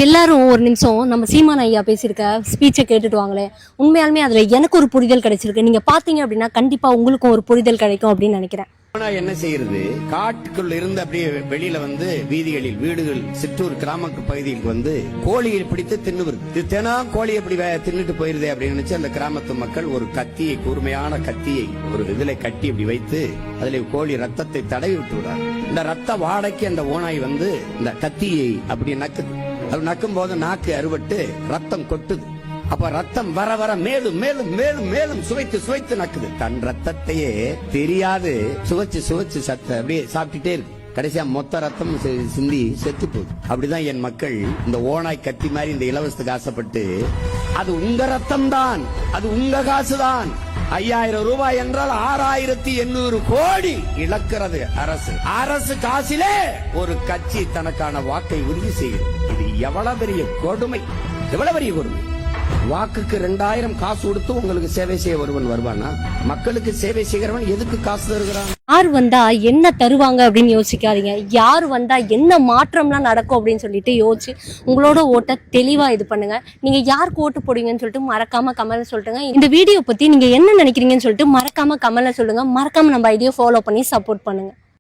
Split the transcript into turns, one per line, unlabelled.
எல்லாரும் ஒரு நிமிஷம் நம்ம சீமான் ஐயா பேசியிருக்க ஸ்பீச்சை கேட்டுட்டு வாங்களே. உண்மையாலுமே அதுல எனக்கு ஒரு புரிதல் கிடைச்சிருக்கு. நீங்க பாத்தீங்க அப்படின்னா கண்டிப்பா உங்களுக்கும் ஒரு புரிதல் கிடைக்கும் அப்படின்னு நினைக்கிறேன்.
என்ன செய்யறது, காட்டுக்குள்ள இருந்து அப்படியே வெளியில வந்து வீதிகளில் வீடுகள் சிற்றூர் கிராம பகுதிகளுக்கு வந்து கோழியை பிடித்து தின்னுவது. தினம் கோழி எப்படி தின்னுட்டு போயிருதே அப்படின்னு நினைச்சு அந்த கிராமத்து மக்கள் ஒரு கத்தியை, கூர்மையான கத்தியை ஒரு இதுல கட்டி அப்படி வைத்து அதுல கோழி ரத்தத்தை தடவி விட்டு விடுறாங்க. இந்த ரத்த வாடைக்கு அந்த ஓனாய் வந்து இந்த கத்தியை அப்படி நக்குது. அது நக்கும் போது நாக்கு அறுபட்டு ரத்தம் கொட்டுது. அப்ப ரத்தம் வர வர மேலும் மேலும் மேலும் மேலும் சுவைத்து சுவைத்து நக்குது. தன் ரத்தத்தையே தெரியாது சுவைச்சு சுவைச்சு அப்படியே சாப்பிட்டுட்டே இருக்கு. கடைசியா மொத்த ரத்தம் சிந்தி செத்து போகுது. அப்படிதான் என் மக்கள் இந்த ஓனாய் கத்தி மாதிரி இந்த இலவசத்துக்கு ஆசைப்பட்டு, அது உங்க ரத்தம் தான், அது உங்க காசுதான், 5000 ரூபாய் என்றால் 6800 கோடி இழக்கிறது அரசு. அரசு காசிலே ஒரு கட்சி தனக்கான வாக்கை உறுதி செய்கிறது. இது எவ்வளவு பெரிய கொடுமை, எவ்வளவு பெரிய கொடுமை. வாக்குக்கு 2000 காசு கொடுத்து உங்களுக்கு சேவை செய்ய ஒருவன் வருவானா? மக்களுக்கு சேவை செய்கிறவன் எதுக்கு காசு தருகிறான்?
யார் வந்தா என்ன தருவாங்க அப்படின்னு யோசிக்காதீங்க. யார் வந்தா என்ன மாற்றம்லாம் நடக்கும் அப்படின்னு சொல்லிட்டு யோசிச்சு உங்களோட ஓட்டை தெளிவா இது பண்ணுங்க. நீங்க யாருக்கு ஓட்டு போடுவீங்கன்னு சொல்லிட்டு மறக்காம கமெண்ட்ல சொல்லுங்க. இந்த வீடியோ பத்தி நீங்க என்ன நினைக்கிறீங்கன்னு சொல்லிட்டு மறக்காம கமெண்ட்ல சொல்லுங்க. மறக்காம நம்ம ஐடியா ஃபாலோ பண்ணி சப்போர்ட் பண்ணுங்க.